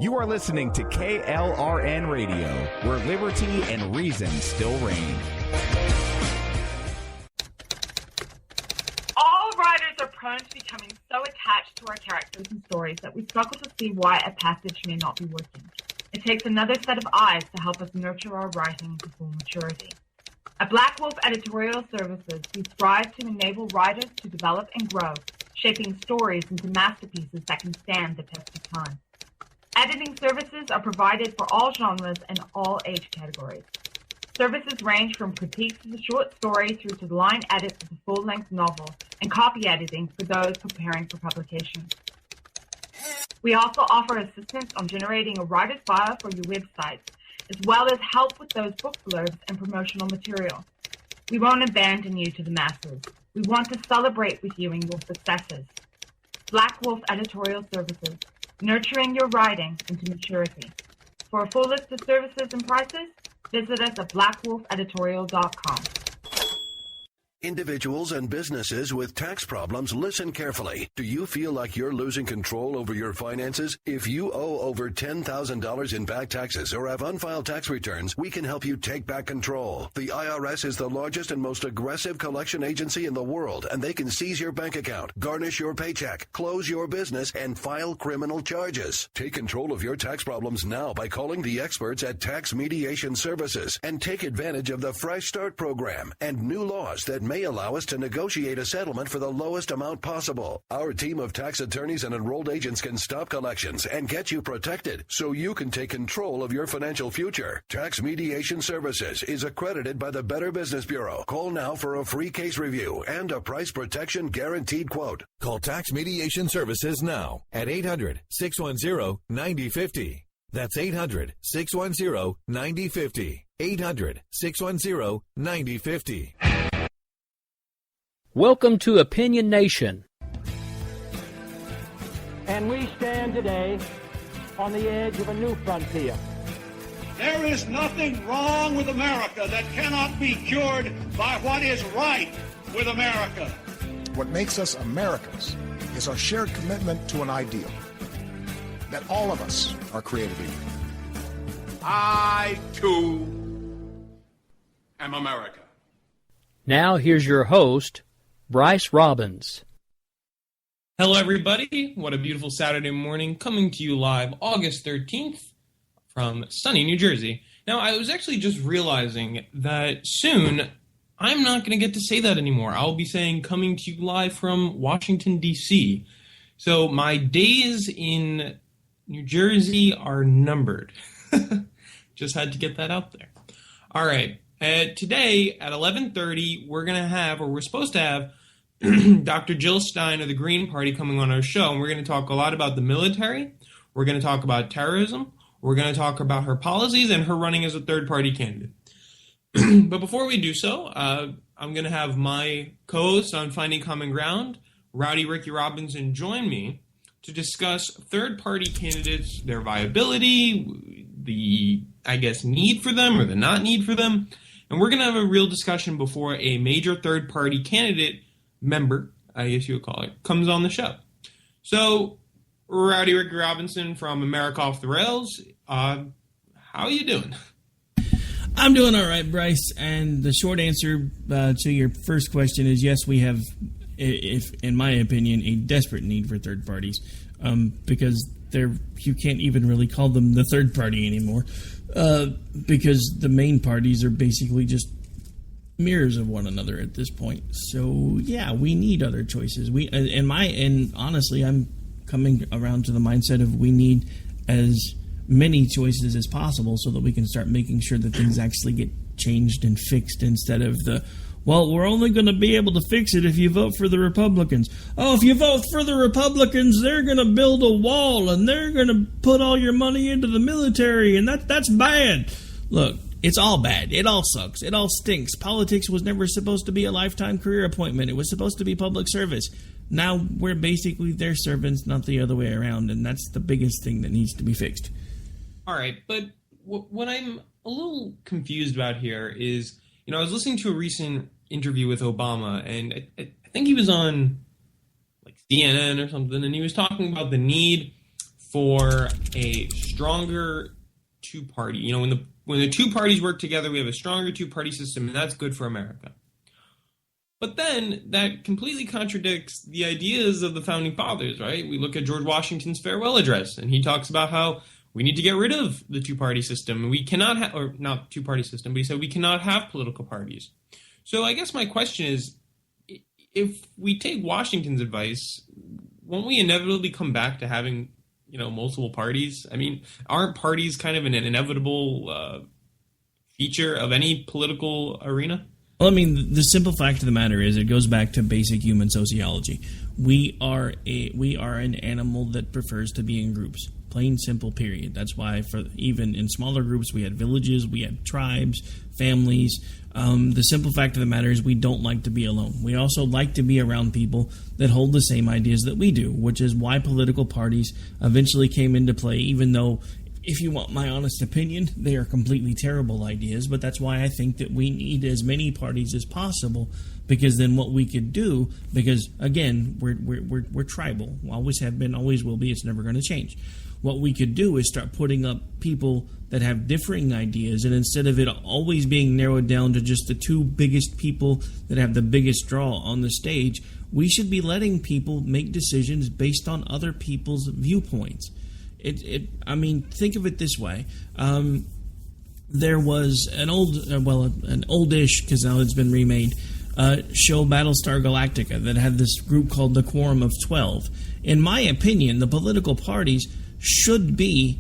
You are listening to KLRN Radio, where liberty and reason still reign. All writers are prone to becoming so attached to our characters and stories that we struggle to see why a passage may not be working. It takes another set of eyes to help us nurture our writing to full maturity. At Black Wolf Editorial Services, we strive to enable writers to develop and grow, shaping stories into masterpieces that can stand the test of time. Editing services are provided for all genres and all age categories. Services range from critiques of the short story through to the line edits of the full-length novel and copy editing for those preparing for publication. We also offer assistance on generating a writer's bio for your website, as well as help with those book blurbs and promotional material. We won't abandon you to the masses. We want to celebrate with you in your successes. Black Wolf Editorial Services, nurturing your writing into maturity. For a full list of services and prices, visit us at blackwolfeditorial.com. Individuals and businesses with tax problems, listen carefully. Do you feel like you're losing control over your finances? If you owe over $10,000 in back taxes or have unfiled tax returns, we can help you take back control. The IRS is the largest and most aggressive collection agency in the world, and they can seize your bank account, garnish your paycheck, close your business, and file criminal charges. Take control of your tax problems now by calling the experts at Tax Mediation Services and take advantage of the Fresh Start program and new laws that may allow us to negotiate a settlement for the lowest amount possible. Our team of tax attorneys and enrolled agents can stop collections and get you protected so you can take control of your financial future. Tax Mediation Services is accredited by the Better Business Bureau. Call now for a free case review and a price protection guaranteed quote. Call Tax Mediation Services now at 800-610-9050. That's 800-610-9050. 800-610-9050. Welcome to Opinion Nation. And we stand today on the edge of a new frontier. There is nothing wrong with America that cannot be cured by what is right with America. What makes us Americans is our shared commitment to an ideal that all of us are created equal. I, too, am America. Now here's your host, Bryce Robbins. Hello, everybody. What a beautiful Saturday morning, coming to you live August 13th from sunny New Jersey. Now, I was actually just realizing that soon I'm not going to get to say that anymore. I'll be saying coming to you live from Washington, D.C. So my days in New Jersey are numbered. Just had to get that out there. All right. Today at 11:30, we're supposed to have Dr. Jill Stein of the Green Party coming on our show, and we're going to talk a lot about the military. We're going to talk about terrorism. We're going to talk about her policies and her running as a third-party candidate. But before we do so, I'm going to have my co-host on Finding Common Ground, Rowdy Ricky Robinson, join me to discuss third-party candidates, their viability, the, need for them or the not need for them. And we're going to have a real discussion before a major third-party candidate member, I guess you would call it, comes on the show. So, Rowdy Ricky Robinson from America Off the Rails, how are you doing? I'm doing all right, Bryce. And the short answer to your first question is yes, we have, in my opinion, a desperate need for third parties because you can't even really call them the third party anymore because the main parties are basically just mirrors of one another at this point. So yeah, we need other choices. And honestly, I'm coming around to the mindset of we need as many choices as possible so that we can start making sure that things actually get changed and fixed instead of we're only going to be able to fix it if you vote for the Republicans. Oh, if you vote for the Republicans, they're going to build a wall and they're going to put all your money into the military, and that's bad. Look, it's all bad. It all sucks. It all stinks. Politics was never supposed to be a lifetime career appointment. It was supposed to be public service. Now we're basically their servants, not the other way around, and that's the biggest thing that needs to be fixed. All right, but what I'm a little confused about here is, I was listening to a recent interview with Obama, and I think he was on like CNN or something, and he was talking about the need for a stronger two-party. You know, when the two parties work together, we have a stronger two-party system, and that's good for America. But then that completely contradicts the ideas of the Founding Fathers, right? We look at George Washington's farewell address, and he talks about how we need to get rid of the two-party system. We cannot have, or not two-party system, but he said we cannot have political parties. So I guess my question is, if we take Washington's advice, won't we inevitably come back to having, you know, multiple parties? I mean, aren't parties kind of an inevitable feature of any political arena? Well, I mean, the simple fact of the matter is it goes back to basic human sociology. We are an animal that prefers to be in groups. Plain, simple, period. That's why even in smaller groups we had villages, we had tribes, families. The simple fact of the matter is we don't like to be alone. We also like to be around people that hold the same ideas that we do, which is why political parties eventually came into play, even though, if you want my honest opinion, they are completely terrible ideas. But that's why I think that we need as many parties as possible, because then what we could do, because again, we're tribal, always have been, always will be. It's never going to change. What we could do is start putting up people that have differing ideas, and instead of it always being narrowed down to just the two biggest people that have the biggest draw on the stage, we should be letting people make decisions based on other people's viewpoints. I mean, think of it this way. There was an oldish, because now it's been remade, show Battlestar Galactica that had this group called the Quorum of 12. In my opinion, the political parties should be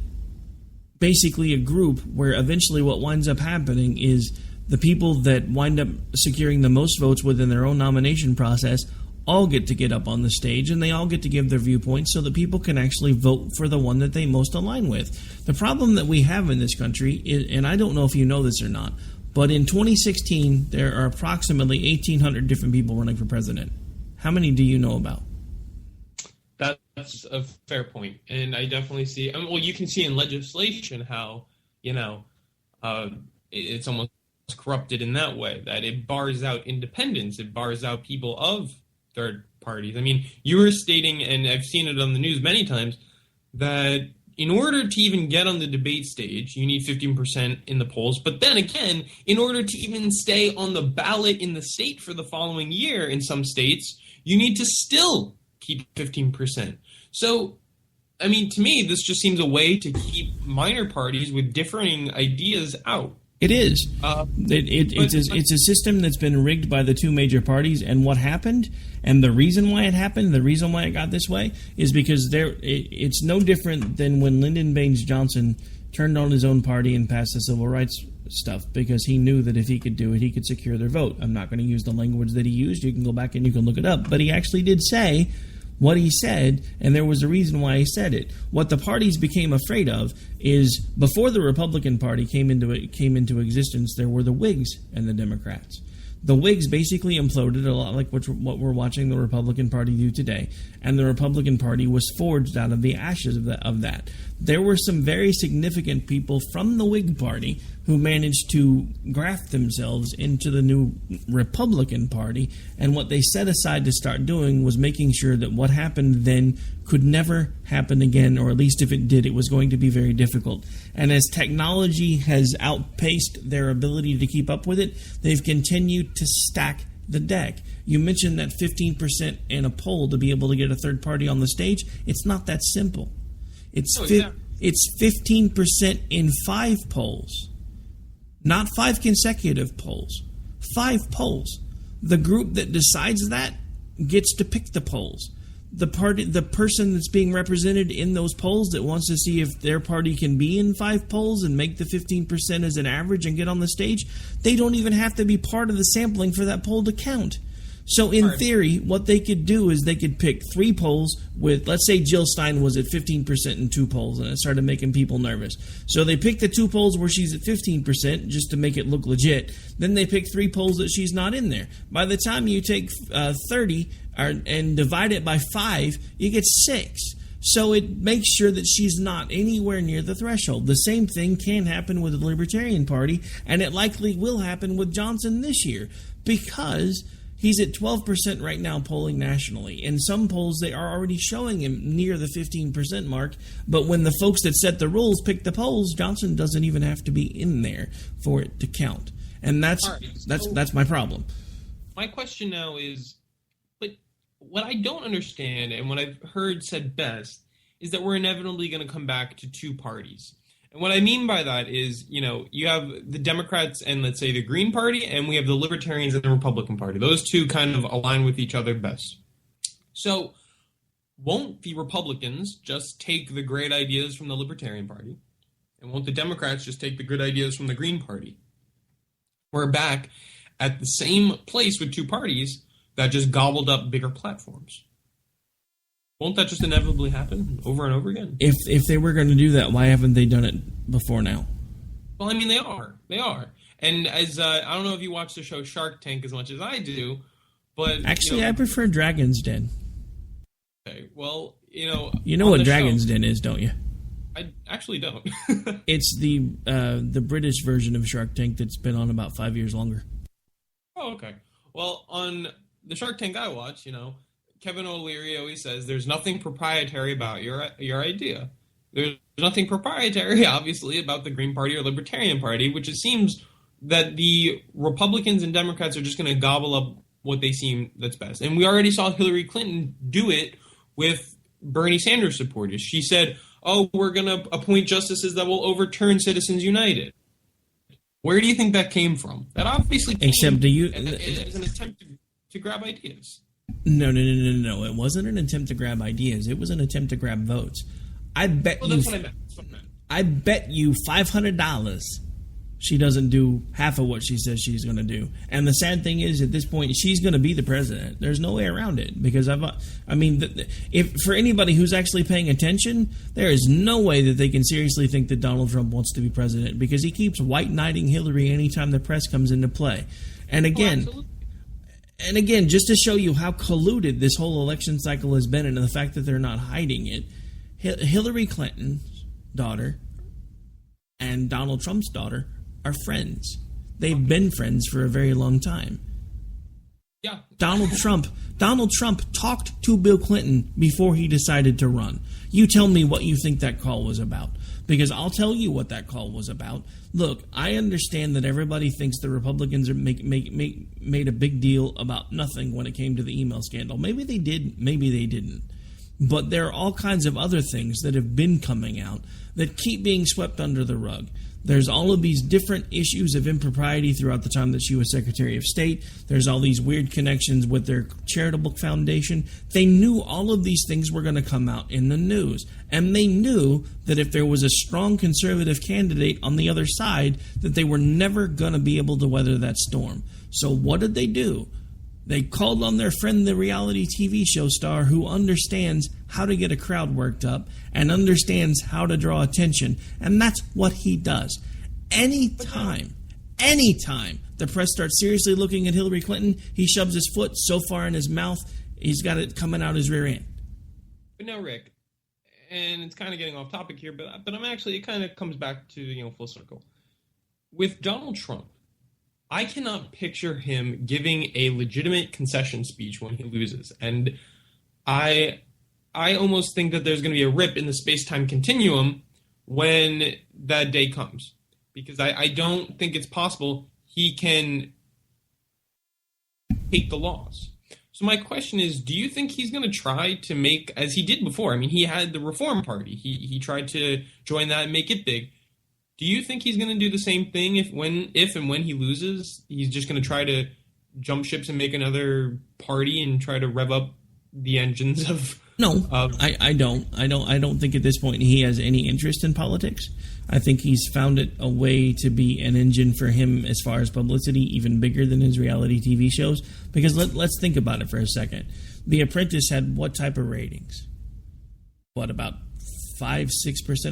basically a group where eventually what winds up happening is the people that wind up securing the most votes within their own nomination process all get up on the stage, and they all get to give their viewpoints so that people can actually vote for the one that they most align with. The problem that we have in this country is, and I don't know if you know this or not, but in 2016 there are approximately 1,800 different people running for president. How many do you know about? That's a fair point, and I definitely see. Well, you can see in legislation how it's almost corrupted in that way, that it bars out independents, it bars out people of third parties. I mean, you were stating, and I've seen it on the news many times, that in order to even get on the debate stage, you need 15% in the polls. But then again, in order to even stay on the ballot in the state for the following year in some states, you need to still keep 15%. So, I mean, to me, this just seems a way to keep minor parties with differing ideas out. It is. It's a system that's been rigged by the two major parties, and what happened, and the reason why it happened, the reason why it got this way, is because it's no different than when Lyndon Baines Johnson turned on his own party and passed the civil rights stuff, because he knew that if he could do it, he could secure their vote. I'm not going to use the language that he used. You can go back and you can look it up. But he actually did say what he said, and there was a reason why he said it. What the parties became afraid of is, before the Republican Party came into existence, there were the Whigs and the Democrats. The Whigs basically imploded, a lot like what we're watching the Republican Party do today, and the Republican Party was forged out of the ashes of that. There were some very significant people from the Whig Party who managed to graft themselves into the new Republican Party, and what they set aside to start doing was making sure that what happened then could never happen again, or at least if it did, it was going to be very difficult. And as technology has outpaced their ability to keep up with it, they've continued to stack the deck. You mentioned that 15% in a poll to be able to get a third party on the stage. It's not that simple. It's 15% in 5 polls. Not 5 consecutive polls. 5 polls. The group that decides that gets to pick the polls. The person that's being represented in those polls that wants to see if their party can be in 5 polls and make the 15% as an average and get on the stage, they don't even have to be part of the sampling for that poll to count. So in theory, what they could do is they could pick 3 polls with, let's say Jill Stein was at 15% in 2 polls, and it started making people nervous. So they pick the 2 polls where she's at 15% just to make it look legit. Then they pick 3 polls that she's not in there. By the time you take 30 and divide it by 5, you get 6. So it makes sure that she's not anywhere near the threshold. The same thing can happen with the Libertarian Party, and it likely will happen with Johnson this year, because He's at 12% right now polling nationally. In some polls, they are already showing him near the 15% mark. But when the folks that set the rules pick the polls, Johnson doesn't even have to be in there for it to count. And that's my problem. My question now is, but what I don't understand and what I've heard said best is that we're inevitably going to come back to two parties. And what I mean by that is, you have the Democrats and, let's say, the Green Party, and we have the Libertarians and the Republican Party. Those two kind of align with each other best. So won't the Republicans just take the great ideas from the Libertarian Party? And won't the Democrats just take the good ideas from the Green Party? We're back at the same place with two parties that just gobbled up bigger platforms. Won't that just inevitably happen over and over again? If they were going to do that, why haven't they done it before now? Well, I mean, they are. They are. And as I don't know if you watch the show Shark Tank as much as I do, but... Actually, I prefer Dragon's Den. Okay, well, You know what Dragon's Den is, don't you? I actually don't. It's the British version of Shark Tank that's been on about 5 years longer. Oh, okay. Well, on the Shark Tank I watch, Kevin O'Leary always says there's nothing proprietary about your idea. There's nothing proprietary, obviously, about the Green Party or Libertarian Party, which it seems that the Republicans and Democrats are just going to gobble up what they seem that's best. And we already saw Hillary Clinton do it with Bernie Sanders supporters. She said, we're going to appoint justices that will overturn Citizens United. Where do you think that came from? That obviously came as an attempt to grab ideas. No. It wasn't an attempt to grab ideas. It was an attempt to grab votes. I bet that's what I meant. I bet you $500 she doesn't do half of what she says she's going to do. And the sad thing is, at this point, she's going to be the president. There's no way around it. Because if for anybody who's actually paying attention, there is no way that they can seriously think that Donald Trump wants to be president, because he keeps white knighting Hillary anytime the press comes into play. And again. And again, just to show you how colluded this whole election cycle has been, and the fact that they're not hiding it, Hillary Clinton's daughter and Donald Trump's daughter are friends. They've been friends for a very long time. Yeah. Donald Trump talked to Bill Clinton before he decided to run. You tell me what you think that call was about. Because I'll tell you what that call was about. Look, I understand that everybody thinks the Republicans are made a big deal about nothing when it came to the email scandal. Maybe they did, maybe they didn't. But there are all kinds of other things that have been coming out that keep being swept under the rug. There's all of these different issues of impropriety throughout the time that she was Secretary of State. There's all these weird connections with their charitable foundation. They knew all of these things were going to come out in the news. And they knew that if there was a strong conservative candidate on the other side, that they were never going to be able to weather that storm. So what did they do? They called on their friend, the reality TV show star, who understands how to get a crowd worked up and understands how to draw attention. And that's what he does. Anytime the press starts seriously looking at Hillary Clinton, he shoves his foot so far in his mouth, he's got it coming out his rear end. But no, Rick, and it's kind of getting off topic here, but I'm actually, it kind of comes back to, full circle. With Donald Trump, I cannot picture him giving a legitimate concession speech when he loses. And I almost think that there's going to be a rip in the space-time continuum when that day comes. Because I don't think it's possible he can take the loss. So my question is, do you think he's going to try to make, as he did before, I mean, he had the Reform Party. He tried to join that and make it big. Do you think he's going to do the same thing if and when he loses, he's just going to try to jump ships and make another party and try to rev up the engines of... No, I don't. I don't think at this point he has any interest in politics. I think he's found it a way to be an engine for him as far as publicity, even bigger than his reality TV shows. Because let's think about it for a second. The Apprentice had what type of ratings? What, about 5-6%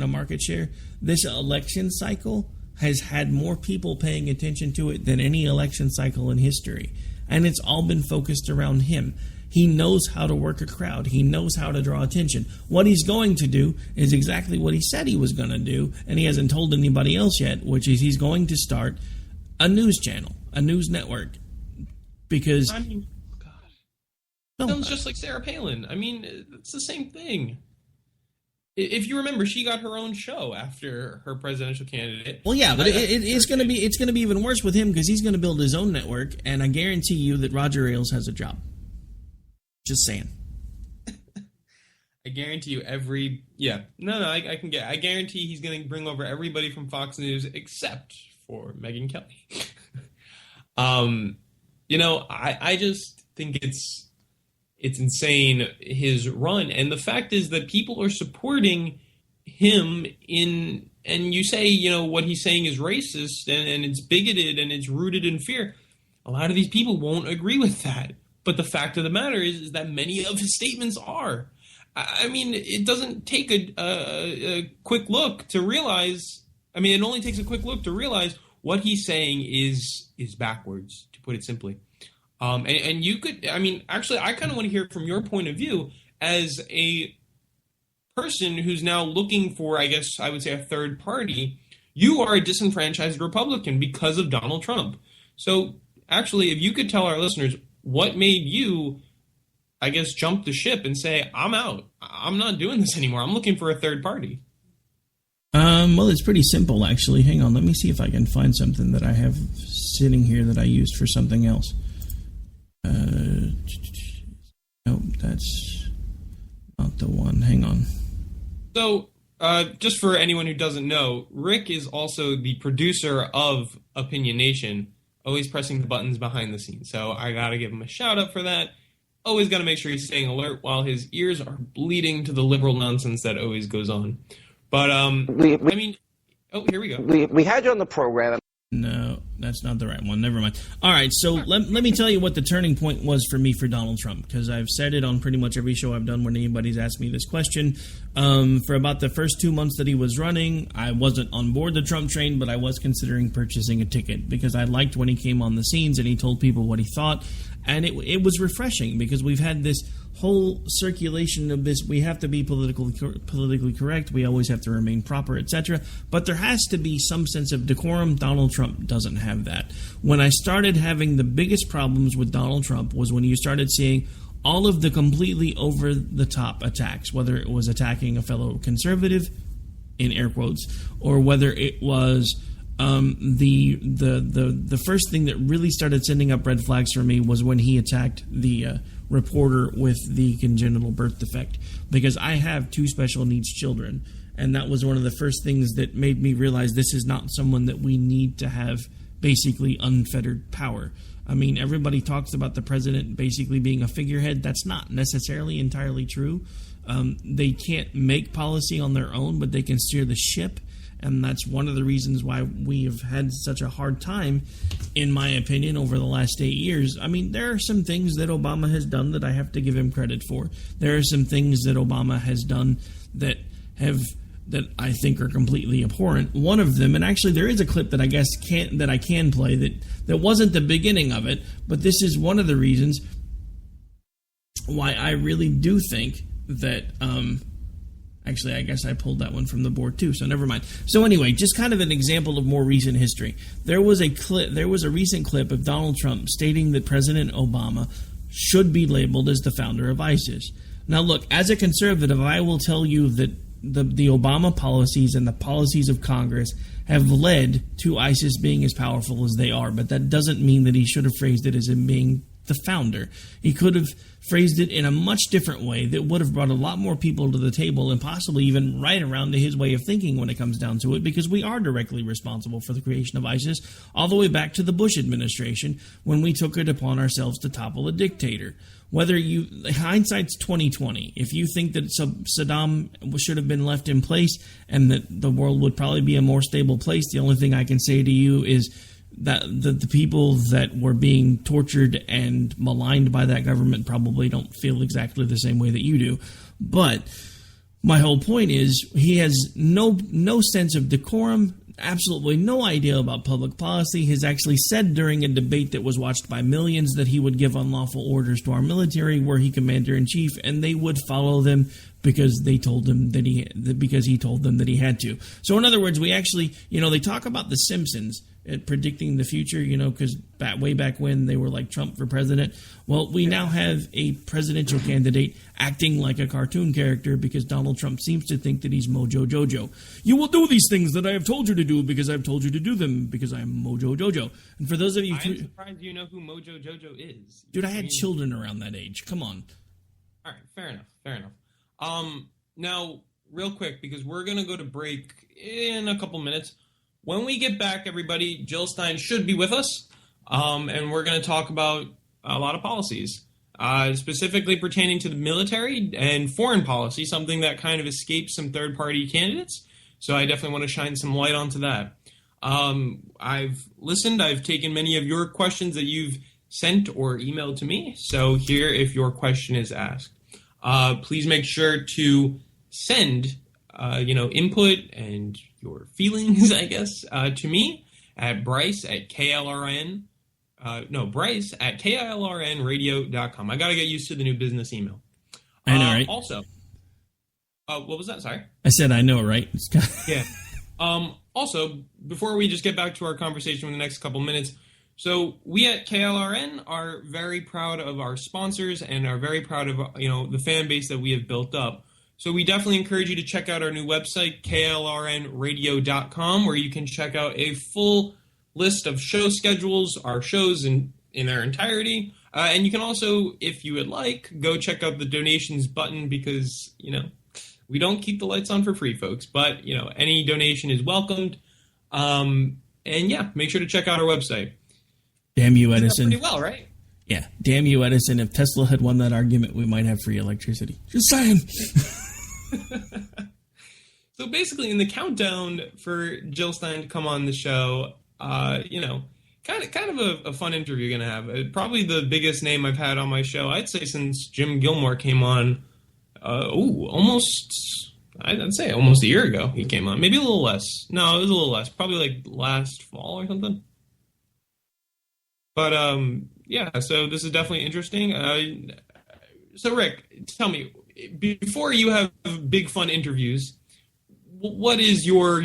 of market share? This election cycle has had more people paying attention to it than any election cycle in history. And it's all been focused around him. He knows how to work a crowd. He knows how to draw attention. What he's going to do is exactly what he said he was going to do, and he hasn't told anybody else yet, which is he's going to start a news channel, a news network. Because Sounds just like Sarah Palin. I mean, it's the same thing. If you remember, she got her own show after her presidential candidate. Well, yeah, but it's going to be even worse with him because he's going to build his own network, and I guarantee you that Roger Ailes has a job. Just saying. I guarantee you I guarantee he's going to bring over everybody from Fox News except for Megyn Kelly. I just think it's insane, his run. And the fact is that people are supporting him and you say, what he's saying is racist and it's bigoted and it's rooted in fear. A lot of these people won't agree with that. But the fact of the matter is that many of his statements are. I mean, it doesn't take a quick look to realize. I mean, it only takes a quick look to realize what he's saying is backwards, to put it simply. And you could, I mean, actually, I kind of want to hear from your point of view as a person who's now looking for, I guess I would say, a third party. You are a disenfranchised Republican because of Donald Trump. So actually, if you could tell our listeners what made you, I guess, jump the ship and say, I'm out. I'm not doing this anymore. I'm looking for a third party. Well, it's pretty simple, actually. Hang on. Let me see if I can find something that I have sitting here that I used for something else. Nope, that's not the one. Hang on. So, just for anyone who doesn't know, Rick is also the producer of Opinion Nation, always pressing the buttons behind the scenes. So I got to give him a shout out for that. Always got to make sure he's staying alert while his ears are bleeding to the liberal nonsense that always goes on. But, here we go. We had you on the program. No, that's not the right one. Never mind. All right, so let me tell you what the turning point was for me for Donald Trump, because I've said it on pretty much every show I've done when anybody's asked me this question. For about the first 2 months that he was running, I wasn't on board the Trump train, but I was considering purchasing a ticket because I liked when he came on the scenes and he told people what he thought. And it was refreshing because we've had this whole circulation of this. We have to be politically correct. We always have to remain proper, etc. But there has to be some sense of decorum. Donald Trump doesn't have that. When I started having the biggest problems with Donald Trump was when you started seeing all of the completely over-the-top attacks, whether it was attacking a fellow conservative, in air quotes, or whether it was the first thing that really started sending up red flags for me was when he attacked the reporter with the congenital birth defect, because I have 2 special needs children, and that was one of the first things that made me realize this is not someone that we need to have basically unfettered power. I mean, everybody talks about the president basically being a figurehead. That's not necessarily entirely true. They can't make policy on their own, but they can steer the ship. And that's one of the reasons why we have had such a hard time, in my opinion, over the last 8 years. I mean, there are some things that Obama has done that I have to give him credit for. There are some things that Obama has done that I think are completely abhorrent. One of them, and actually there is a clip that I guess I can play that wasn't the beginning of it, but this is one of the reasons why I really do think that actually, I guess I pulled that one from the board too, so never mind. So anyway, just kind of an example of more recent history. There was a recent clip of Donald Trump stating that President Obama should be labeled as the founder of ISIS. Now look, as a conservative, I will tell you that the Obama policies and the policies of Congress have led to ISIS being as powerful as they are, but that doesn't mean that he should have phrased it as him being the founder. He could have phrased it in a much different way that would have brought a lot more people to the table and possibly even right around to his way of thinking when it comes down to it, because we are directly responsible for the creation of ISIS all the way back to the Bush administration when we took it upon ourselves to topple a dictator. Hindsight's 20/20. If you think that Saddam should have been left in place and that the world would probably be a more stable place, the only thing I can say to you is that the people that were being tortured and maligned by that government probably don't feel exactly the same way that you do. But my whole point is he has no sense of decorum, absolutely no idea about public policy. He's actually said during a debate that was watched by millions that he would give unlawful orders to our military were he commander-in-chief, and they would follow them because he told them that he had to. So in other words, we actually, they talk about The Simpsons at predicting the future, because way back when they were like Trump for president. Well, we now have a presidential candidate acting like a cartoon character because Donald Trump seems to think that he's Mojo Jojo. You will do these things that I have told you to do because I've told you to do them because I am Mojo Jojo. And for those of you... I'm surprised you know who Mojo Jojo is. Dude, I had children around that age. Come on. All right, fair enough. Now, real quick, because we're going to go to break in a couple minutes. When we get back, everybody, Jill Stein should be with us, and we're going to talk about a lot of policies, specifically pertaining to the military and foreign policy, something that kind of escapes some third-party candidates. So I definitely want to shine some light onto that. I've listened. I've taken many of your questions that you've sent or emailed to me. So here, if your question is asked, please make sure to send, input and your feelings, I guess, to me at Bryce at KLRN. Bryce at KLRNradio.com. I got to get used to the new business email. I know, right? Also, what was that? Sorry. I said I know, right? Yeah. Also, before we just get back to our conversation in the next couple minutes, so we at KLRN are very proud of our sponsors and are very proud of, the fan base that we have built up. So we definitely encourage you to check out our new website, klrnradio.com, where you can check out a full list of show schedules, our shows in their entirety. And you can also, if you would like, go check out the donations button because, we don't keep the lights on for free, folks. But, any donation is welcomed. And yeah, make sure to check out our website. Damn you, Edison. Pretty well, right? Yeah. Damn you, Edison. If Tesla had won that argument, we might have free electricity. Just saying. So basically, in the countdown for Jill Stein to come on the show, kind of a fun interview you're going to have. Probably the biggest name I've had on my show, I'd say, since Jim Gilmore came on. I'd say almost a year ago he came on. Maybe a little less. No, it was a little less. Probably like last fall or something. But, yeah, so this is definitely interesting. So, Rick, tell me, before you have big fun interviews, what is your,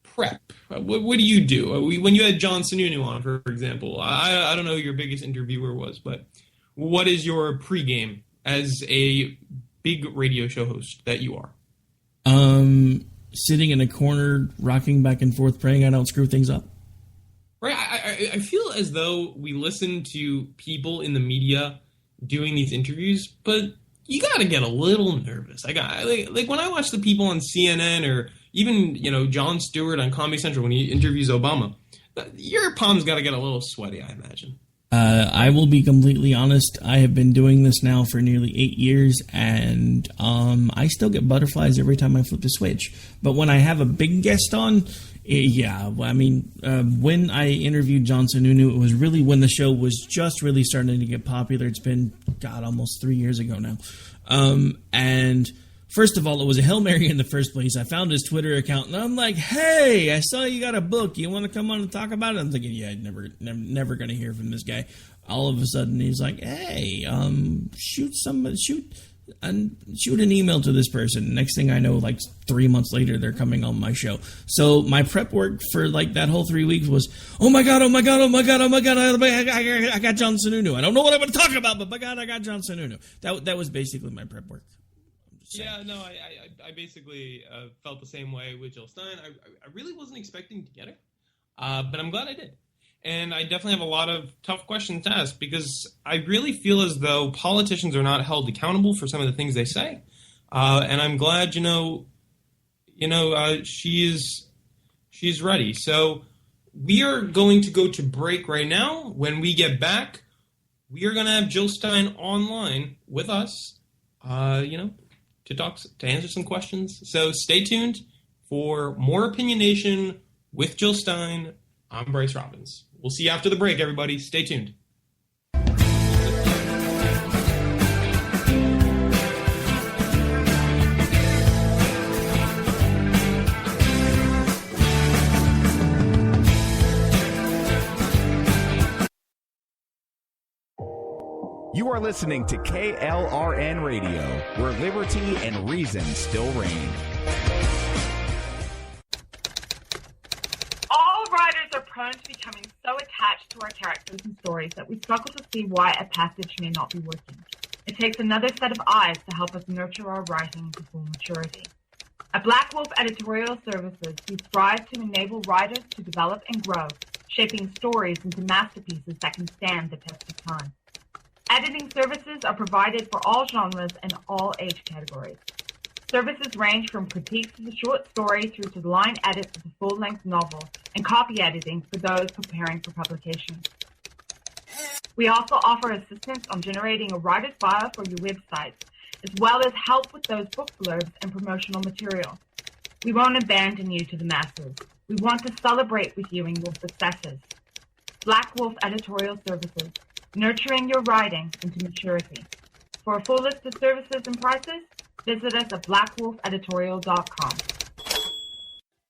prep? What do you do? When you had John Sununu on, for example, I don't know who your biggest interviewer was, but what is your pregame as a big radio show host that you are? Sitting in a corner, rocking back and forth, praying I don't screw things up. Right, I feel as though we listen to people in the media doing these interviews, but you got to get a little nervous. Like when I watch the people on CNN or even Jon Stewart on Comedy Central when he interviews Obama, your palms got to get a little sweaty, I imagine. I will be completely honest. I have been doing this now for nearly 8 years, and I still get butterflies every time I flip the switch. But when I have a big guest on, when I interviewed John Sununu, it was really when the show was just really starting to get popular. It's been, almost 3 years ago now. And first of all, it was a Hail Mary in the first place. I found his Twitter account, and I'm like, hey, I saw you got a book. You want to come on and talk about it? I'm thinking, yeah, never going to hear from this guy. All of a sudden, he's like, hey, shoot an email to this person. Next thing I know, like 3 months later, they're coming on my show. So my prep work for like that whole 3 weeks was, oh my God, I got John Sununu. I don't know what I'm going to talk about, but by God, I got John Sununu. That was basically my prep work. Yeah, no, I basically felt the same way with Jill Stein. I really wasn't expecting to get her, but I'm glad I did. And I definitely have a lot of tough questions to ask because I really feel as though politicians are not held accountable for some of the things they say. And I'm glad, she's ready. So we are going to go to break right now. When we get back, we are going to have Jill Stein online with us, to answer some questions. So stay tuned for more Opinionation with Jill Stein. I'm Bryce Robbins. We'll see you after the break, everybody. Stay tuned. You are listening to KLRN Radio, where liberty and reason still reign. All writers are prone to becoming so attached to our characters and stories that we struggle to see why a passage may not be working. It takes another set of eyes to help us nurture our writing to full maturity. At Black Wolf Editorial Services, we strive to enable writers to develop and grow, shaping stories into masterpieces that can stand the test of time. Editing services are provided for all genres and all age categories. Services range from critiques of the short story through to line edits of the full-length novel and copy editing for those preparing for publication. We also offer assistance on generating a writer's bio for your websites, as well as help with those book blurbs and promotional material. We won't abandon you to the masses. We want to celebrate with you in your successes. Black Wolf Editorial Services, nurturing your writing into maturity. For a full list of services and prices, visit us at blackwolfeditorial.com.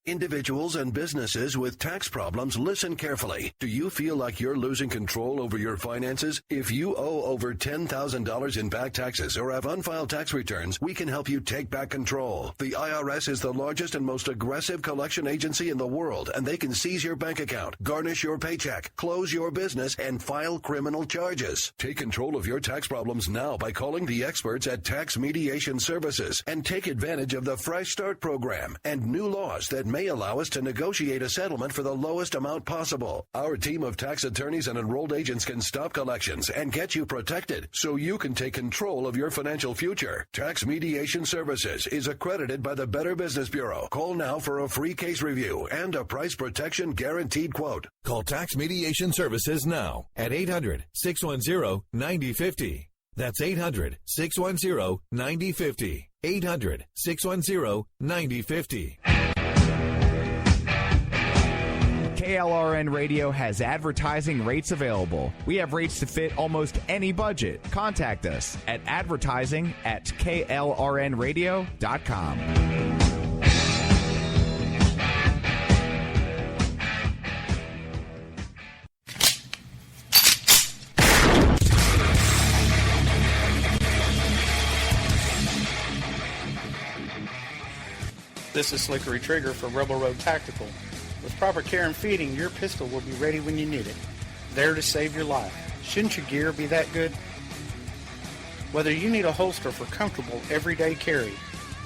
Individuals and businesses with tax problems, listen carefully. Do you feel like you're losing control over your finances? If you owe over $10,000 in back taxes or have unfiled tax returns, we can help you take back control. The IRS is the largest and most aggressive collection agency in the world, and they can seize your bank account, garnish your paycheck, close your business, and file criminal charges. Take control of your tax problems now by calling the experts at Tax Mediation Services and take advantage of the Fresh Start program and new laws that may allow us to negotiate a settlement for the lowest amount possible. Our team of tax attorneys and enrolled agents can stop collections and get you protected so you can take control of your financial future. Tax Mediation Services is accredited by the Better Business Bureau. Call now for a free case review and a price protection guaranteed quote. Call Tax Mediation Services now at 800-610-9050. That's 800-610-9050. 800-610-9050. KLRN Radio has advertising rates available. We have rates to fit almost any budget. Contact us at advertising@klrnradio.com. This is Slickery Trigger for Rebel Road Tactical. With proper care and feeding, your pistol will be ready when you need it, there to save your life. Shouldn't your gear be that good? Whether you need a holster for comfortable everyday carry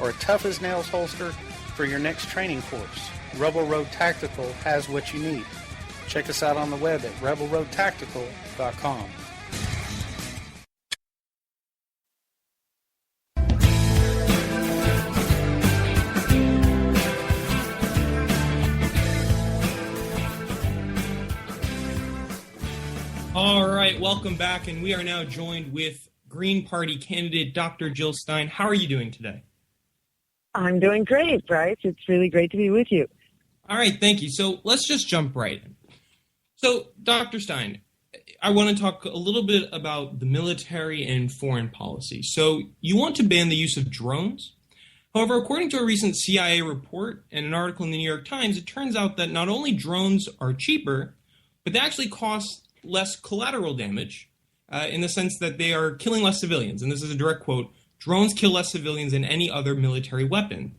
or a tough-as-nails holster for your next training course, Rebel Road Tactical has what you need. Check us out on the web at rebelroadtactical.com. All right, welcome back, and we are now joined with Green Party candidate Dr. Jill Stein. How are you doing today? I'm doing great, Bryce. It's really great to be with you. All right, thank you. So let's just jump right in. So, Dr. Stein, I want to talk a little bit about the military and foreign policy. So you want to ban the use of drones. However, according to a recent CIA report and an article in the New York Times, it turns out that not only drones are cheaper, but they actually cost less collateral damage in the sense that they are killing less civilians. And this is a direct quote, drones kill less civilians than any other military weapon.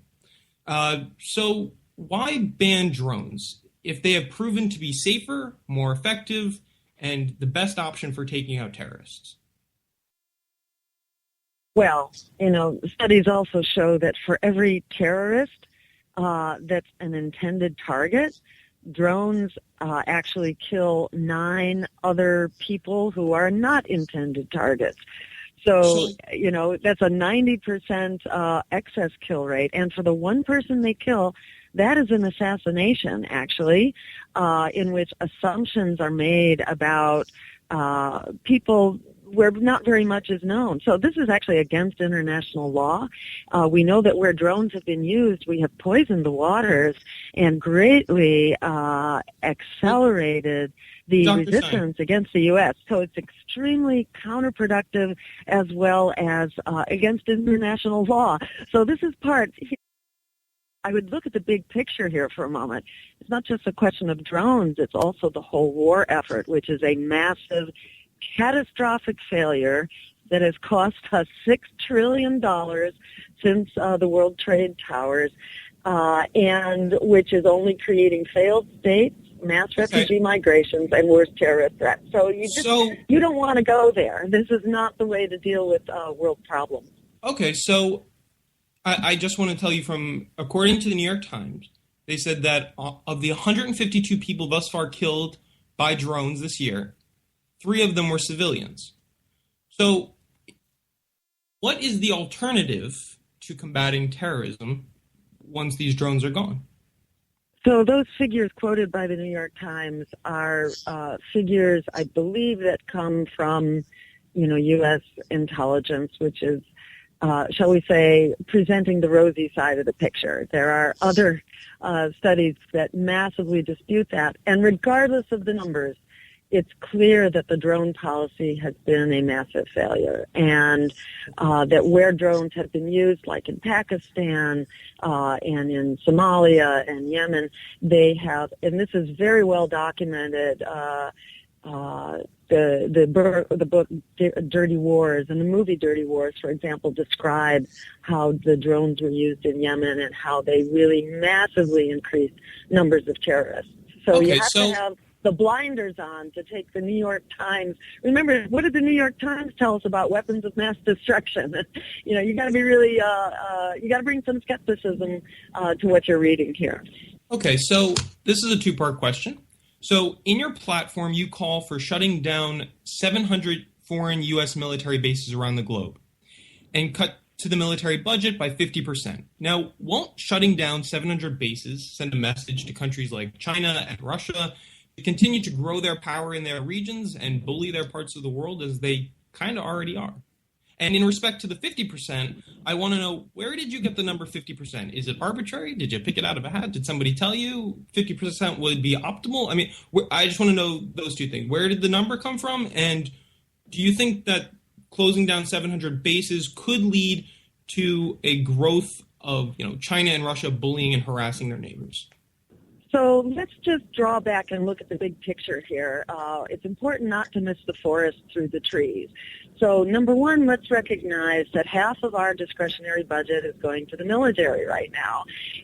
So why ban drones if they have proven to be safer, more effective, and the best option for taking out terrorists? Well, studies also show that for every terrorist that's an intended target, drones actually kill 9 other people who are not intended targets. So, that's a 90% excess kill rate. And for the one person they kill, that is an assassination, actually, in which assumptions are made about people where not very much is known. So this is actually against international law. We know that where drones have been used, we have poisoned the waters and greatly accelerated the resistance against the U.S. So it's extremely counterproductive as well as against international law. So this is part... I would look at the big picture here for a moment. It's not just a question of drones, it's also the whole war effort, which is a massive, catastrophic failure that has cost us $6 trillion since the World Trade Towers, and which is only creating failed states, mass refugee migrations, and worse terrorist threats. So you don't want to go there. This is not the way to deal with world problems. Okay, so I just want to tell you according to the New York Times, they said that of the 152 people thus far killed by drones this year, 3 of them were civilians. So what is the alternative to combating terrorism once these drones are gone? So those figures quoted by the New York Times are figures, I believe, that come from, U.S. intelligence, which is, shall we say, presenting the rosy side of the picture. There are other studies that massively dispute that. And regardless of the numbers, it's clear that the drone policy has been a massive failure, and that where drones have been used, like in Pakistan and in Somalia and Yemen, they have, and this is very well documented, the book Dirty Wars and the movie Dirty Wars, for example, describe how the drones were used in Yemen and how they really massively increased numbers of terrorists. So you have to have the blinders on to take the New York Times. Remember, what did the New York Times tell us about weapons of mass destruction? You got to be really, you got to bring some skepticism to what you're reading here. Okay, so this is a 2-part question. So in your platform, you call for shutting down 700 foreign U.S. military bases around the globe and cut to the military budget by 50%. Now, won't shutting down 700 bases send a message to countries like China and Russia to continue to grow their power in their regions and bully their parts of the world as they kind of already are? And in respect to the 50%, I want to know, where did you get the number 50%? Is it arbitrary? Did you pick it out of a hat? Did somebody tell you 50% would be optimal? I mean, I just want to know those 2 things. Where did the number come from? And do you think that closing down 700 bases could lead to a growth of, China and Russia bullying and harassing their neighbors? So let's just draw back and look at the big picture here. It's important not to miss the forest through the trees. So number one, let's recognize that half of our discretionary budget is going to the military right now.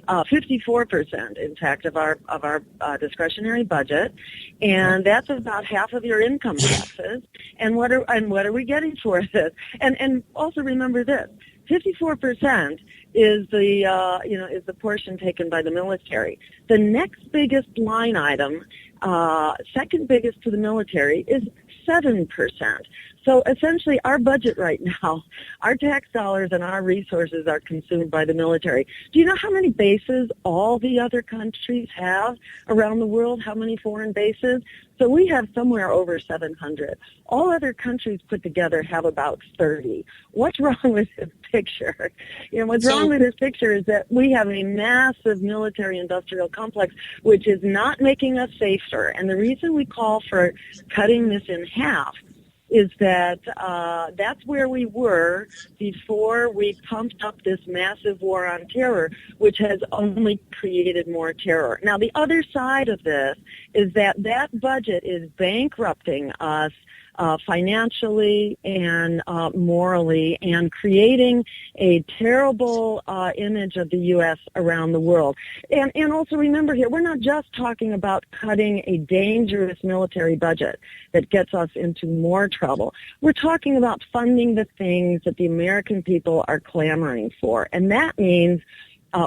54%, in fact, of our discretionary budget, and that's about half of your income taxes. And what are we getting for this? And also remember this: 54% is the portion taken by the military. The next biggest line item, second biggest to the military, is 7%. So essentially our budget right now, our tax dollars and our resources are consumed by the military. Do you know how many bases all the other countries have around the world? How many foreign bases? So we have somewhere over 700. All other countries put together have about 30. What's wrong with this picture? What's wrong with this picture is that we have a massive military-industrial complex which is not making us safer. And the reason we call for cutting this in half is that that's where we were before we pumped up this massive war on terror, which has only created more terror. Now, the other side of this is that budget is bankrupting us financially and morally, and creating a terrible image of the U.S. around the world. And also remember here, we're not just talking about cutting a dangerous military budget that gets us into more trouble. We're talking about funding the things that the American people are clamoring for, and that means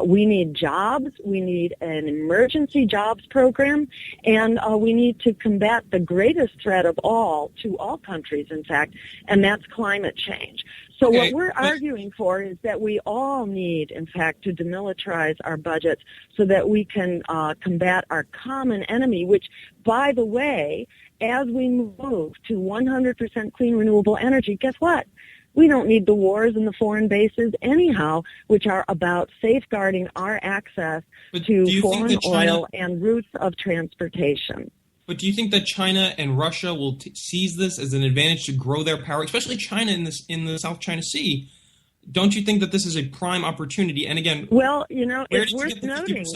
we need jobs, we need an emergency jobs program, and we need to combat the greatest threat of all, to all countries, in fact, and that's climate change. So what we're arguing for is that we all need, in fact, to demilitarize our budgets so that we can combat our common enemy, which, by the way, as we move to 100% clean renewable energy, guess what? We don't need the wars and the foreign bases anyhow, which are about safeguarding our access to foreign oil and routes of transportation. But do you think that China and Russia will seize this as an advantage to grow their power, especially China in the South China Sea? Don't you think that this is a prime opportunity? And again, well, it's worth noting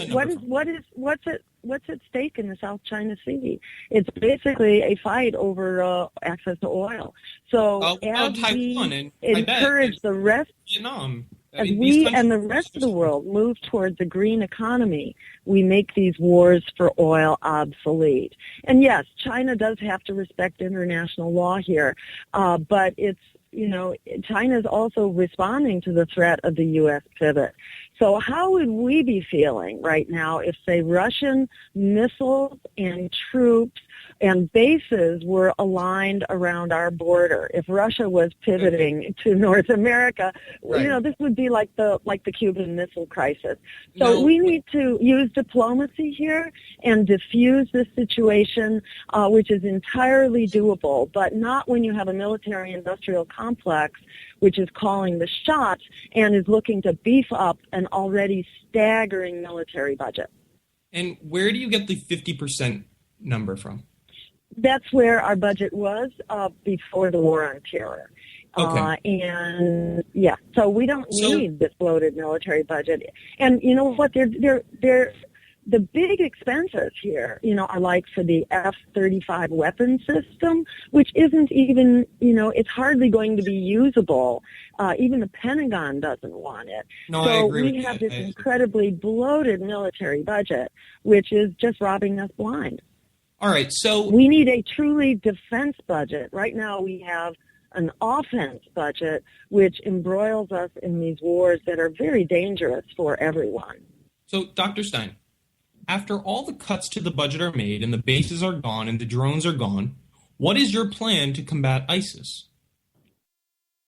what's at stake in the South China Sea. It's basically a fight over access to oil. So as Taiwan we encourage the rest, Vietnam. As we and the rest of the world move towards a green economy, we make these wars for oil obsolete. And yes, China does have to respect international law here, but it's, China is also responding to the threat of the U.S. pivot. So how would we be feeling right now if, say, Russian missiles and troops and bases were aligned around our border? If Russia was pivoting to North America, right. This would be like the Cuban Missile Crisis. So we need to use diplomacy here and diffuse this situation, which is entirely doable, but not when you have a military-industrial complex which is calling the shots and is looking to beef up an already staggering military budget. And where do you get the 50% number from? That's where our budget was before the war on terror. Okay. So we don't need this bloated military budget. And you know what? They're the big expenses here, are like for the F-35 weapon system, which isn't even, it's hardly going to be usable. Even the Pentagon doesn't want it. No, so I agree we have this incredibly bloated military budget, which is just robbing us blind. All right, so we need a truly defense budget. Right now we have an offense budget, which embroils us in these wars that are very dangerous for everyone. So, Dr. Stein, after all the cuts to the budget are made and the bases are gone and the drones are gone, what is your plan to combat ISIS?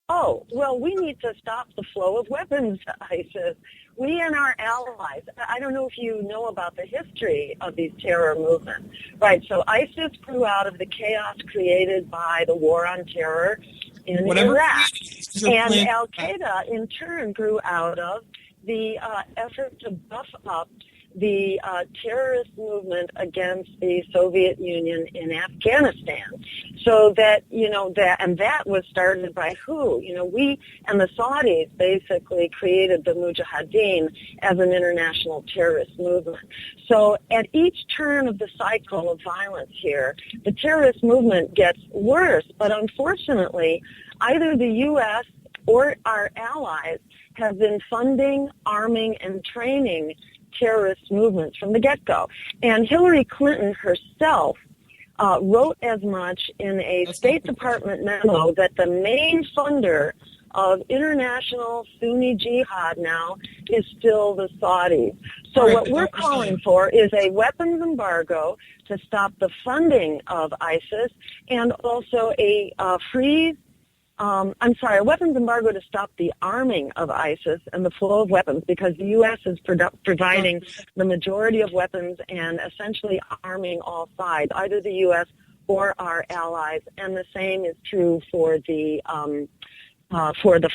Oh, well, we need to stop the flow of weapons to ISIS. We and our allies, I don't know if you know about the history of these terror movements, right? So ISIS grew out of the chaos created by the war on terror in Iraq. And Al-Qaeda, in turn, grew out of the effort to buff up the terrorist movement against the Soviet Union in Afghanistan. So that, that was started by who? We and the Saudis basically created the Mujahideen as an international terrorist movement. So at each turn of the cycle of violence here, the terrorist movement gets worse. But unfortunately, either the U.S. or our allies have been funding, arming, and training terrorist movements from the get-go. And Hillary Clinton herself wrote as much in a State Department memo that the main funder of international Sunni jihad now is still the Saudis. So what we're calling for is a weapons embargo to stop the funding of ISIS and also a a weapons embargo to stop the arming of ISIS and the flow of weapons, because the U.S. is providing the majority of weapons and essentially arming all sides, either the U.S. or our allies, and the same is true for the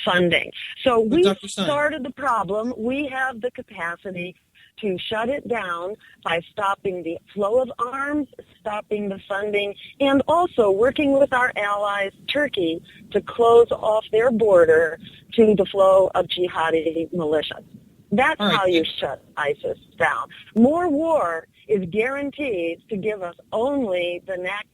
funding. So we started the problem. We have the capacity to shut it down by stopping the flow of arms, stopping the funding, and also working with our allies, Turkey, to close off their border to the flow of jihadi militias. That's how you shut ISIS down. More war is guaranteed to give us only the next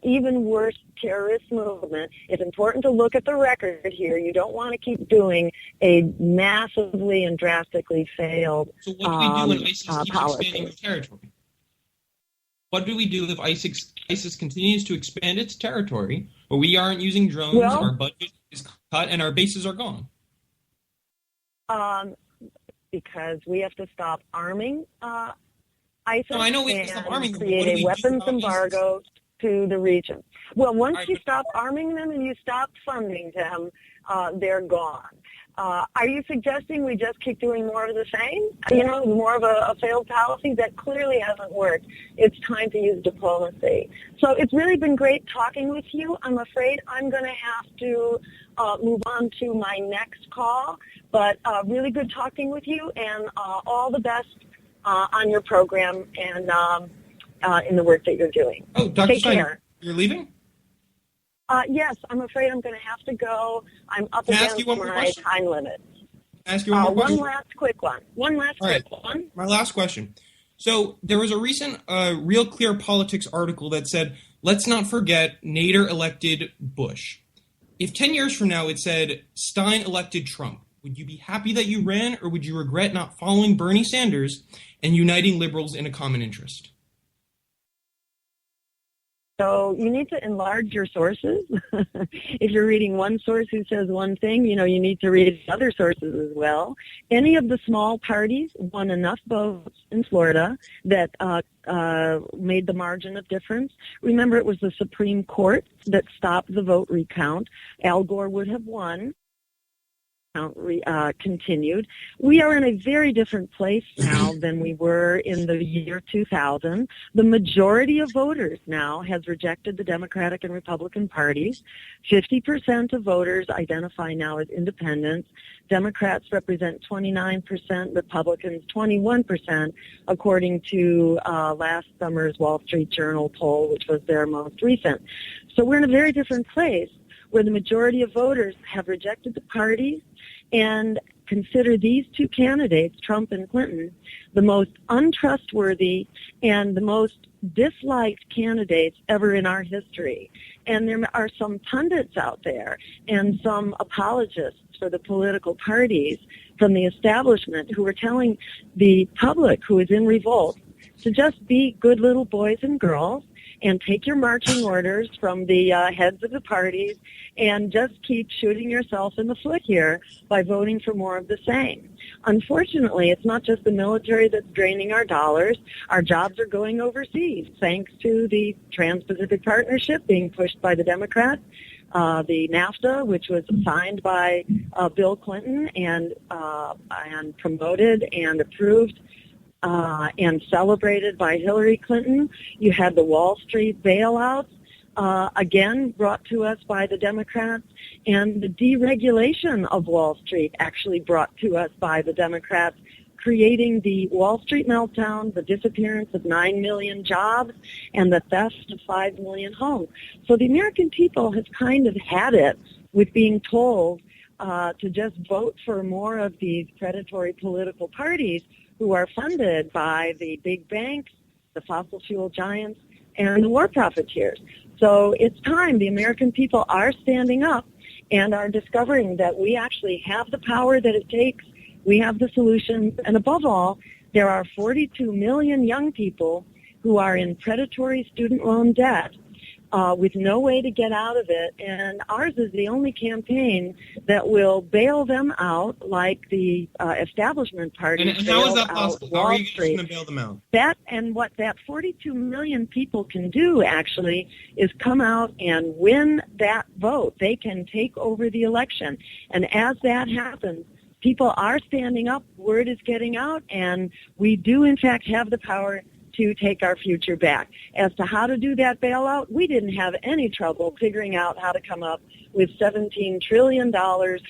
even worse terrorist movement. It's important to look at the record here. You don't want to keep doing a massively and drastically failed So what do we do when ISIS keeps policy. expanding their territory? What do we do if ISIS continues to expand its territory, but we aren't using drones, our budget is cut, and our bases are gone? Because we have to stop arming ISIS No, I know we have to stop arming them, but what do create we a do weapons about embargo to the region. Well, once you stop arming them and you stop funding them, they're gone. Are you suggesting we just keep doing more of the same? More of a failed policy? That clearly hasn't worked. It's time to use diplomacy. So it's really been great talking with you. I'm afraid I'm going to have to move on to my next call, but really good talking with you, and all the best on your program and in the work that you're doing. Oh, Dr. Take Stein, care. you're leaving? Yes, I'm afraid I'm going to have to go. I'm up against my time limit. Ask you one more question? One last quick one. My last question. So there was a recent Real Clear Politics article that said, let's not forget Nader elected Bush. If 10 years from now it said Stein elected Trump, Would you be happy that you ran, or would you regret not following Bernie Sanders and uniting liberals in a common interest? So you need to enlarge your sources. If you're reading one source who says one thing, you need to read other sources as well. Any of the small parties won enough votes in Florida that made the margin of difference. Remember, it was the Supreme Court that stopped the vote recount. Al Gore would have won. Continued. We are in a very different place now than we were in the year 2000. The majority of voters now has rejected the Democratic and Republican parties. 50% of voters identify now as independents. Democrats represent 29%, Republicans 21%, according to last summer's Wall Street Journal poll, which was their most recent. So we're in a very different place where the majority of voters have rejected the parties and consider these two candidates, Trump and Clinton, the most untrustworthy and the most disliked candidates ever in our history. And there are some pundits out there and some apologists for the political parties from the establishment who are telling the public who is in revolt to just be good little boys and girls and take your marching orders from the heads of the parties and just keep shooting yourself in the foot here by voting for more of the same. Unfortunately, it's not just the military that's draining our dollars. Our jobs are going overseas, thanks to the Trans-Pacific Partnership being pushed by the Democrats, the NAFTA, which was signed by Bill Clinton and promoted and approved and celebrated by Hillary Clinton. You had the Wall Street bailouts, again brought to us by the Democrats, and the deregulation of Wall Street actually brought to us by the Democrats, creating the Wall Street meltdown, the disappearance of 9 million jobs, and the theft of 5 million homes. So the American people have kind of had it with being told to just vote for more of these predatory political parties who are funded by the big banks, the fossil fuel giants, and the war profiteers. So it's time. The American people are standing up and are discovering that we actually have the power that it takes. We have the solutions. And above all, there are 42 million young people who are in predatory student loan debt with no way to get out of it. And ours is the only campaign that will bail them out like the establishment party. And how is that possible? How are you going to bail them out? What that 42 million people can do, actually, is come out and win that vote. They can take over the election. And as that happens, people are standing up, word is getting out, and we do, in fact, have the power to take our future back. As to how to do that bailout, we didn't have any trouble figuring out how to come up with $17 trillion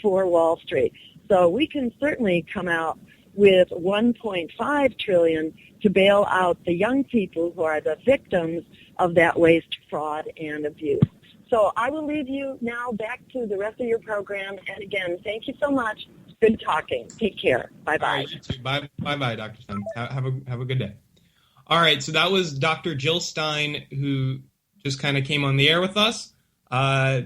for Wall Street. So we can certainly come out with $1.5 trillion to bail out the young people who are the victims of that waste, fraud, and abuse. So I will leave you now back to the rest of your program. And again, thank you so much. Good talking. Take care. Bye-bye. All right, you too. Bye-bye, Dr. Stein. Have a good day. All right, so that was Dr. Jill Stein, who just kind of came on the air with us. I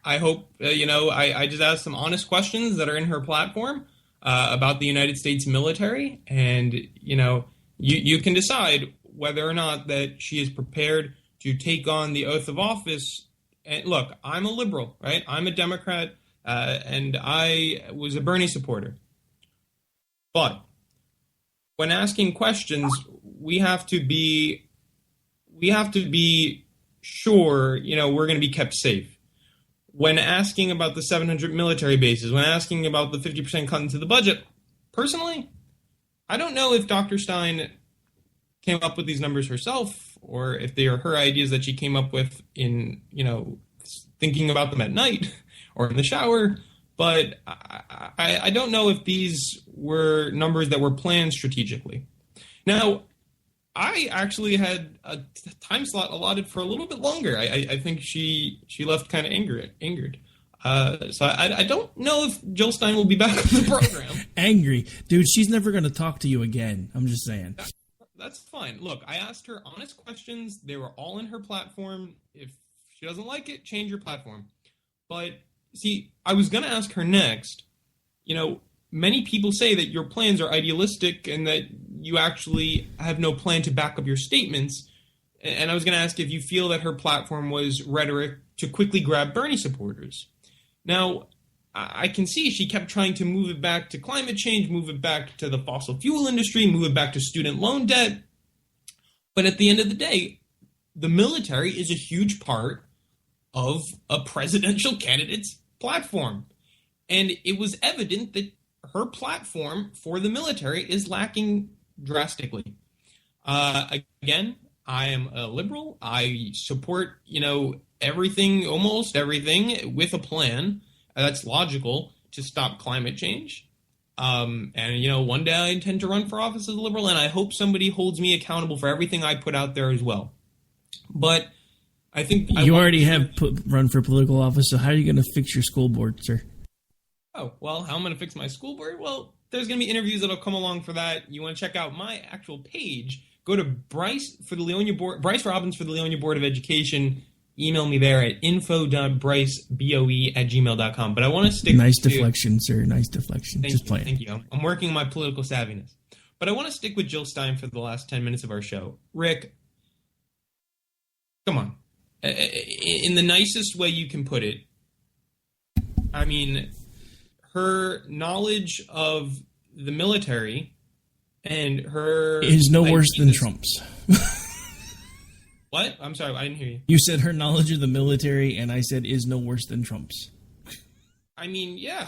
hope, I just asked some honest questions that are in her platform about the United States military. And, you can decide whether or not that she is prepared to take on the oath of office. And look, I'm a liberal, right? I'm a Democrat, and I was a Bernie supporter. But when asking questions, we have to be sure, we're going to be kept safe. When asking about the 700 military bases, when asking about the 50% cut into the budget, personally, I don't know if Dr. Stein came up with these numbers herself, or if they are her ideas that she came up with in, thinking about them at night or in the shower. But I don't know if these were numbers that were planned strategically. Now, I actually had a time slot allotted for a little bit longer. I think she left kind of angered. So I don't know if Jill Stein will be back on the program. Angry. Dude, she's never going to talk to you again. I'm just saying. That's fine. Look, I asked her honest questions. They were all in her platform. If she doesn't like it, change your platform. But, see, I was going to ask her next, many people say that your plans are idealistic and that you actually have no plan to back up your statements. And I was going to ask if you feel that her platform was rhetoric to quickly grab Bernie supporters. Now, I can see she kept trying to move it back to climate change, move it back to the fossil fuel industry, move it back to student loan debt. But at the end of the day, the military is a huge part of a presidential candidate's platform. And it was evident that her platform for the military is lacking drastically. Again, I am a liberal. I support, everything, almost everything, with a plan that's logical to stop climate change. And one day I intend to run for office as a liberal, and I hope somebody holds me accountable for everything I put out there as well. But I think you already have run for political office, so how are you going to fix your school board, sir? Oh, well, how I'm going to fix my school board? Well, there's going to be interviews that'll come along for that. You want to check out my actual page, go to Bryce Robbins for the Leonia Board of Education. Email me there at info.bryceboe@gmail.com. But I want to stick Nice deflection, sir. Nice deflection. Just playing. Thank you. I'm working on my political savviness. But I want to stick with Jill Stein for the last 10 minutes of our show. Rick, come on. In the nicest way you can put it, I mean, her knowledge of the military and her... is no worse than Trump's. What? I'm sorry, I didn't hear you. You said her knowledge of the military, and I said is no worse than Trump's. I mean, yeah,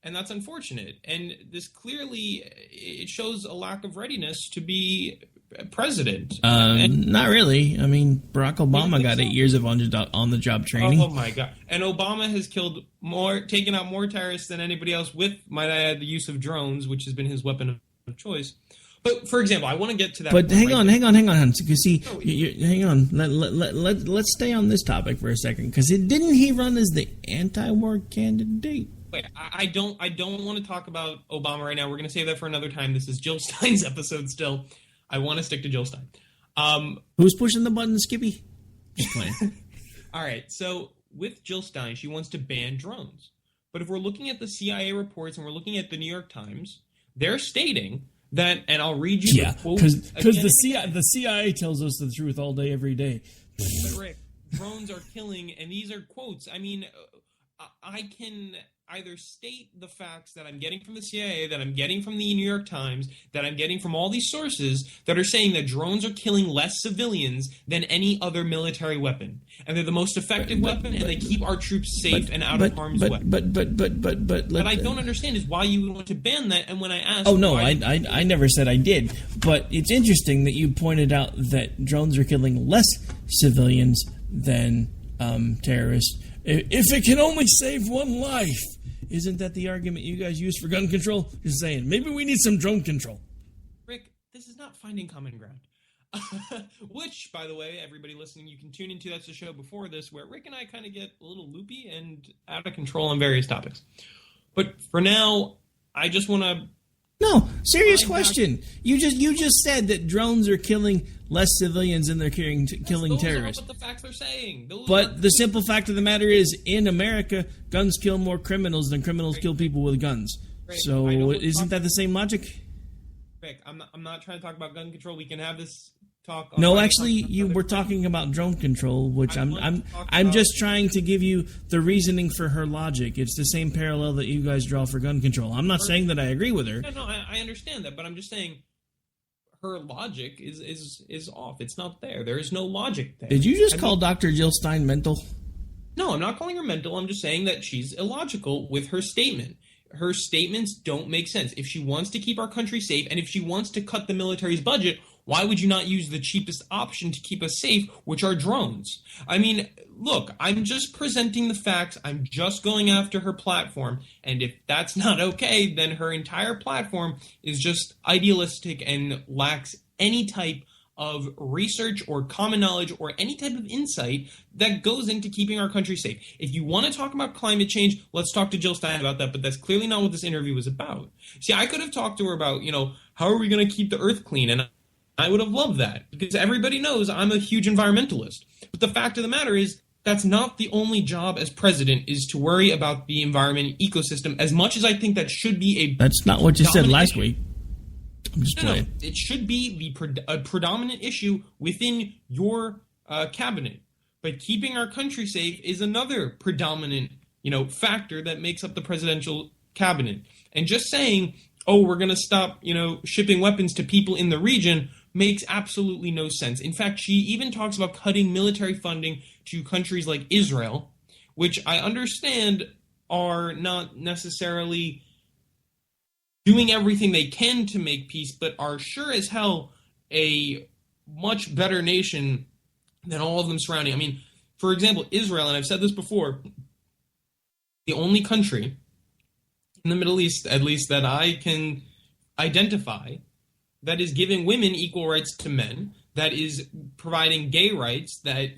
and that's unfortunate. And this clearly, it shows a lack of readiness to be president. Not really. I mean, Barack Obama got 8 years of on-the-job training. Oh, my God. And Obama has taken out more terrorists than anybody else with, might I add, the use of drones, which has been his weapon of choice. But, for example, I want to get to that. But hang on. Because see, hang on. Let's stay on this topic for a second. Because didn't he run as the anti-war candidate? Wait, I don't want to talk about Obama right now. We're going to save that for another time. This is Jill Stein's episode still. I want to stick to Jill Stein. Who's pushing the button, Skippy? Just playing. All right. So with Jill Stein, she wants to ban drones. But if we're looking at the CIA reports and we're looking at the New York Times, they're stating that, and I'll read you the quote. Because the CIA tells us the truth all day, every day. But Rick, drones are killing, and these are quotes. I mean, I can either state the facts that I'm getting from the CIA, that I'm getting from the New York Times, that I'm getting from all these sources that are saying that drones are killing less civilians than any other military weapon. And they're the most effective weapon, and they keep our troops safe and out of harm's way. But what I don't understand is why you want to ban that, and when I asked... Oh, no, I never said I did. But it's interesting that you pointed out that drones are killing less civilians than terrorists. If it can only save one life... Isn't that the argument you guys use for gun control? Just saying, maybe we need some drone control. Rick, this is not finding common ground. Which, by the way, everybody listening, you can tune into. That's the show before this, where Rick and I kind of get a little loopy and out of control on various topics. But for now, I just want to... No, serious question. You just said that drones are killing less civilians than they're killing terrorists. Those are what the facts are saying. But the simple fact of the matter is, in America, guns kill more criminals than criminals kill people with guns. So isn't that the same logic? Rick, I'm not trying to talk about gun control. We can have this talk. No, actually, you were talking about drone control, which I'm just trying to give you the reasoning for her logic. It's the same parallel that you guys draw for gun control. I'm not saying that I agree with her. No, I understand that, but I'm just saying her logic is off. It's not there. There is no logic there. Did you just call Dr. Jill Stein mental? No, I'm not calling her mental. I'm just saying that she's illogical with her statement. Her statements don't make sense. If she wants to keep our country safe, and if she wants to cut the military's budget, why would you not use the cheapest option to keep us safe, which are drones? I mean, look, I'm just presenting the facts. I'm just going after her platform. And if that's not okay, then her entire platform is just idealistic and lacks any type of research or common knowledge or any type of insight that goes into keeping our country safe. If you want to talk about climate change, let's talk to Jill Stein about that, but that's clearly not what this interview was about. See, I could have talked to her about, how are we going to keep the earth clean? And I would have loved that because everybody knows I'm a huge environmentalist. But the fact of the matter is that's not the only job as president, is to worry about the environment and ecosystem, as much as I think that should be a... That's not what you said last week. I'm just playing. No, it should be a predominant issue within your cabinet. But keeping our country safe is another predominant, factor that makes up the presidential cabinet. And just saying, oh, we're going to stop, shipping weapons to people in the region makes absolutely no sense. In fact, she even talks about cutting military funding to countries like Israel, which I understand are not necessarily doing everything they can to make peace, but are sure as hell a much better nation than all of them surrounding. I mean, for example, Israel, and I've said this before, the only country in the Middle East, at least that I can identify, that is giving women equal rights to men, that is providing gay rights, that,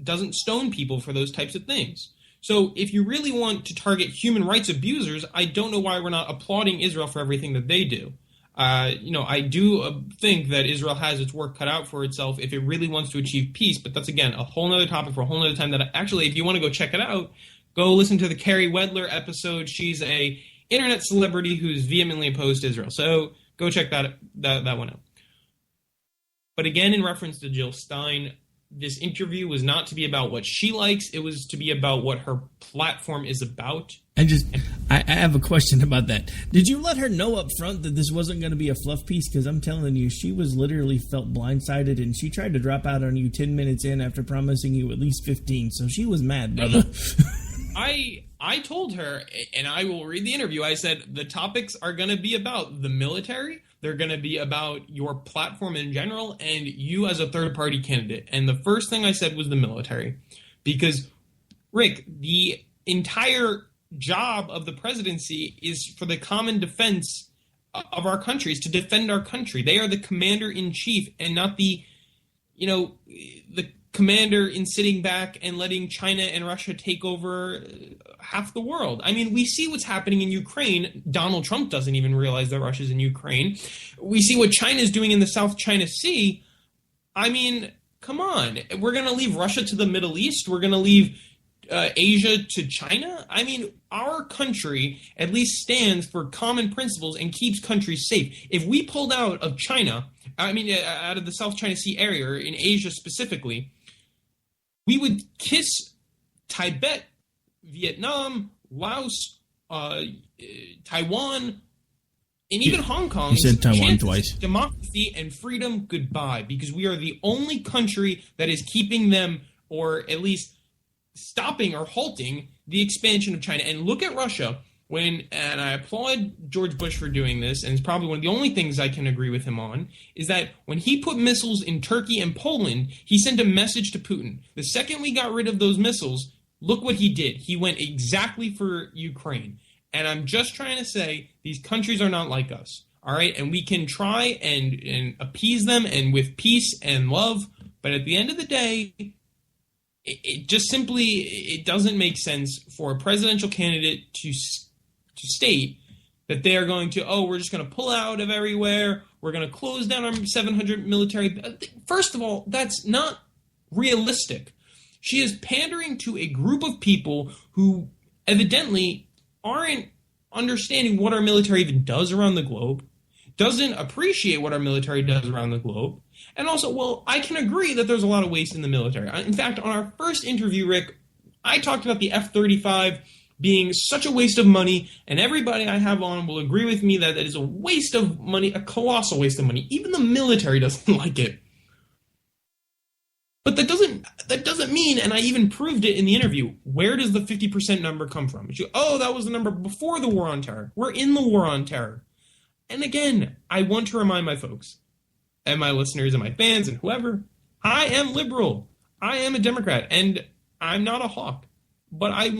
doesn't stone people for those types of things. So if you really want to target human rights abusers, I don't know why we're not applauding Israel for everything that they do. I do think that Israel has its work cut out for itself if it really wants to achieve peace, but that's, again, a whole other topic for a whole other time that actually, if you want to go check it out, go listen to the Carrie Wedler episode. She's a internet celebrity who's vehemently opposed to Israel. So go check that one out. But again, in reference to Jill Stein, this interview was not to be about what she likes. It was to be about what her platform is about. I have a question about that. Did you let her know up front that this wasn't going to be a fluff piece? Because I'm telling you, she was literally felt blindsided, and she tried to drop out on you 10 minutes in after promising you at least 15. So she was mad, brother. I told her, and I will read the interview, I said, the topics are going to be about the military, they're going to be about your platform in general, and you as a third-party candidate. And the first thing I said was the military. Because, Rick, the entire job of the presidency is for the common defense of our country, is to defend our country. They are the commander-in-chief and not the commander in sitting back and letting China and Russia take over half the world. I mean, we see what's happening in Ukraine. Donald Trump doesn't even realize that Russia's in Ukraine. We see what China's doing in the South China Sea. I mean, come on. We're going to leave Russia to the Middle East? We're going to leave Asia to China? I mean, our country at least stands for common principles and keeps countries safe. If we pulled out of China, out of the South China Sea area, in Asia specifically, we would kiss Tibet, Vietnam, Laos, Taiwan, and even Hong Kong. You said Taiwan twice. Democracy and freedom goodbye, because we are the only country that is keeping them, or at least stopping or halting the expansion of China. And look at Russia. And I applaud George Bush for doing this, and it's probably one of the only things I can agree with him on, is that when he put missiles in Turkey and Poland, he sent a message to Putin. The second we got rid of those missiles, look what he did. He went exactly for Ukraine. And I'm just trying to say, these countries are not like us, all right? And we can try and appease them, and with peace and love, but at the end of the day, it just simply, it doesn't make sense for a presidential candidate to state that they are going to, we're just going to pull out of everywhere, we're going to close down our 700 military. First of all, that's not realistic. She is pandering to a group of people who evidently aren't understanding what our military even does around the globe, doesn't appreciate what our military does around the globe, and also, well, I can agree that there's a lot of waste in the military. In fact, on our first interview, Rick, I talked about the F-35 being such a waste of money, and everybody I have on will agree with me that it is a waste of money, a colossal waste of money. Even the military doesn't like it. But that doesn't mean, and I even proved it in the interview, where does the 50% number come from? That was the number before the war on terror. We're in the war on terror. And again, I want to remind my folks, and my listeners and my fans and whoever, I am liberal. I am a Democrat, and I'm not a hawk. But I'm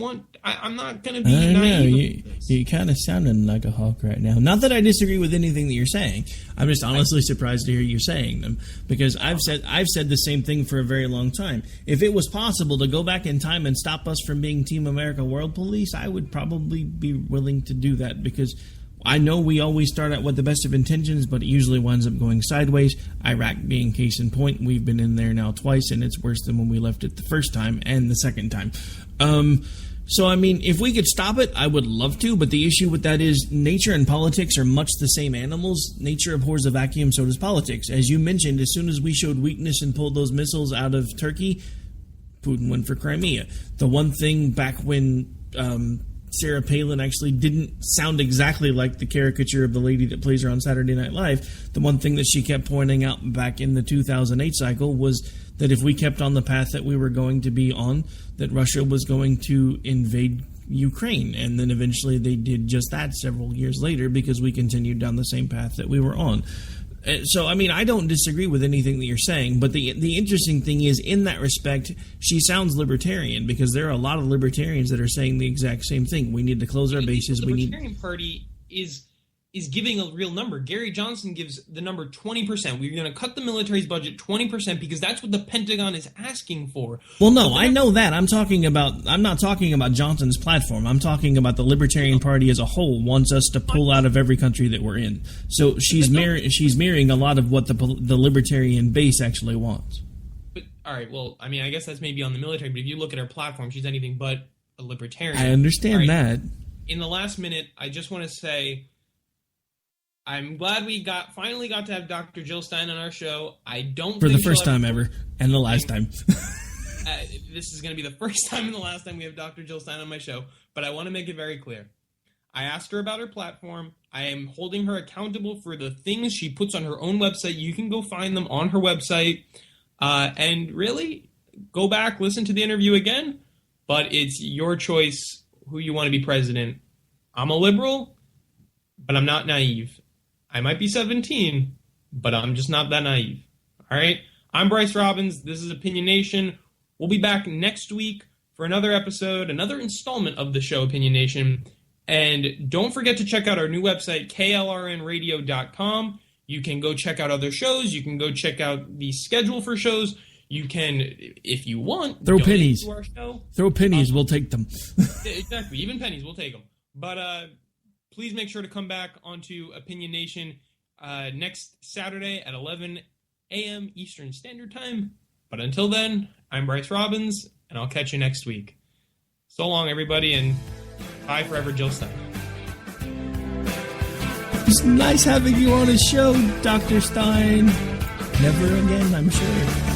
not going to be naive. You're kind of sounding like a hawk right now. Not that I disagree with anything that you're saying. I'm just honestly surprised to hear you saying them, because I've said the same thing for a very long time. If it was possible to go back in time and stop us from being Team America World Police, I would probably be willing to do that, because I know we always start out with the best of intentions, but it usually winds up going sideways. Iraq being case in point. We've been in there now twice, and it's worse than when we left it the first time and the second time. So, I mean, if we could stop it, I would love to, but the issue with that is nature and politics are much the same animals. Nature abhors a vacuum, so does politics. As you mentioned, as soon as we showed weakness and pulled those missiles out of Turkey, Putin went for Crimea. The one thing back when Sarah Palin actually didn't sound exactly like the caricature of the lady that plays her on Saturday Night Live, the one thing that she kept pointing out back in the 2008 cycle was that if we kept on the path that we were going to be on, that Russia was going to invade Ukraine. And then eventually they did just that several years later because we continued down the same path that we were on. So, I mean, I don't disagree with anything that you're saying, but the interesting thing is, in that respect, she sounds libertarian, because there are a lot of libertarians that are saying the exact same thing. We need to close our bases. The Libertarian Party is giving a real number. Gary Johnson gives the number 20%. We're going to cut the military's budget 20% because that's what the Pentagon is asking for. Well, no, I know that. I'm not talking about Johnson's platform. I'm talking about the Libertarian Party as a whole wants us to pull out of every country that we're in. So she's mirroring a lot of what the Libertarian base actually wants. But all right, well, I mean, I guess that's maybe on the military, but if you look at her platform, she's anything but a libertarian. I understand that. In the last minute, I just want to say, I'm glad we finally got to have Dr. Jill Stein on our show. I don't for think the first time ever, and the last time. This is going to be the first time and the last time we have Dr. Jill Stein on my show, but I want to make it very clear. I asked her about her platform. I am holding her accountable for the things she puts on her own website. You can go find them on her website, and really go back, listen to the interview again. But it's your choice who you want to be president. I'm a liberal, but I'm not naive. I might be 17, but I'm just not that naive. All right? I'm Bryce Robbins. This is Opinion Nation. We'll be back next week for another episode, another installment of the show, Opinion Nation. And don't forget to check out our new website, klrnradio.com. You can go check out other shows. You can go check out the schedule for shows. You can, if you want, throw pennies to our show. Throw pennies. We'll take them. Exactly. Even pennies. We'll take them. But please make sure to come back onto Opinion Nation next Saturday at 11 a.m. Eastern Standard Time. But until then, I'm Bryce Robbins, and I'll catch you next week. So long, everybody, and bye forever, Jill Stein. It's nice having you on the show, Dr. Stein. Never again, I'm sure.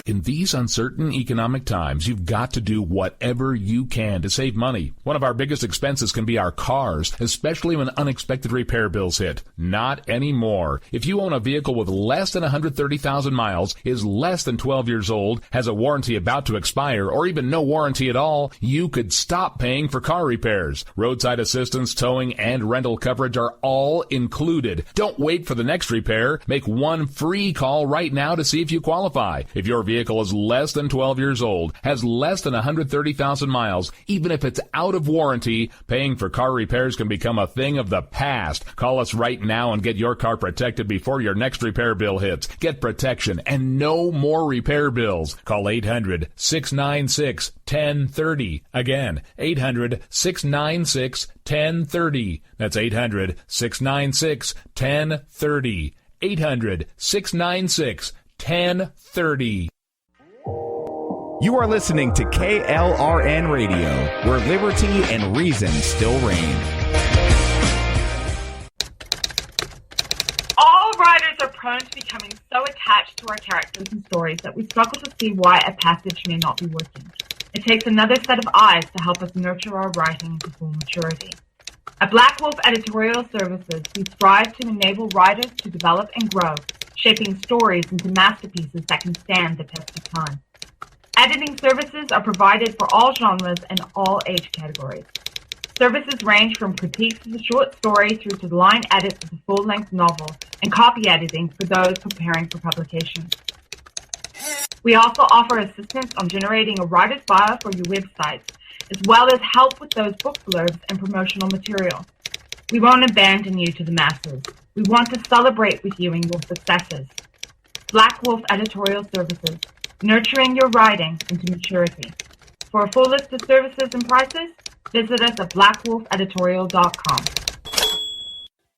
In these uncertain economic times, you've got to do whatever you can to save money. One of our biggest expenses can be our cars, especially when unexpected repair bills hit. Not anymore. If you own a vehicle with less than 130,000 miles, is less than 12 years old, has a warranty about to expire, or even no warranty at all, you could stop paying for car repairs. Roadside assistance, towing, and rental coverage are all included. Don't wait for the next repair. Make one free call right now to see if you qualify. If your vehicle is less than 12 years old, has less than 130,000 miles, even if it's out of warranty, paying for car repairs can become a thing of the past. Call us right now and get your car protected before your next repair bill hits. Get protection and no more repair bills. Call 800-696-1030. Again, 800-696-1030. That's 800-696-1030. 800-696-1030. You are listening to KLRN Radio, where liberty and reason still reign. All writers are prone to becoming so attached to our characters and stories that we struggle to see why a passage may not be working. It takes another set of eyes to help us nurture our writing to full maturity. At Black Wolf Editorial Services, we strive to enable writers to develop and grow, shaping stories into masterpieces that can stand the test of time. Editing services are provided for all genres and all age categories. Services range from critiques of the short story through to line edits of the full-length novel and copy editing for those preparing for publication. We also offer assistance on generating a writer's bio for your websites, as well as help with those book blurbs and promotional material. We won't abandon you to the masses. We want to celebrate with you in your successes. Black Wolf Editorial Services, nurturing your writing into maturity. For a full list of services and prices, Visit us at blackwolfeditorial.com.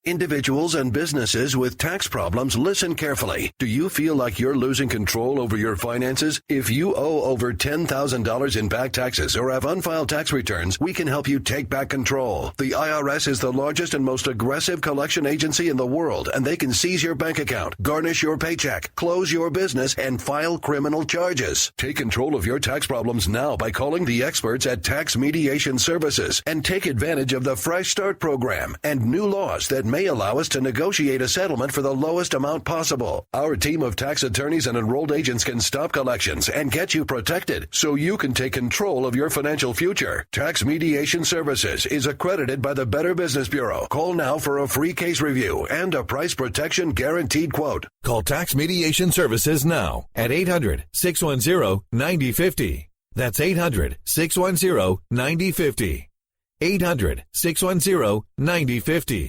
Individuals and businesses with tax problems, listen carefully. Do you feel like you're losing control over your finances? If you owe over $10,000 in back taxes or have unfiled tax returns, we can help you take back control. The IRS is the largest and most aggressive collection agency in the world, and they can seize your bank account, garnish your paycheck, close your business, and file criminal charges. Take control of your tax problems now by calling the experts at Tax Mediation Services and take advantage of the Fresh Start program and new laws that may allow us to negotiate a settlement for the lowest amount possible. Our team of tax attorneys and enrolled agents can stop collections and get you protected so you can take control of your financial future. Tax Mediation Services is accredited by the Better Business Bureau. Call now for a free case review and a price protection guaranteed quote. Call Tax Mediation Services now at 800-610-9050. That's 800-610-9050. 800-610-9050.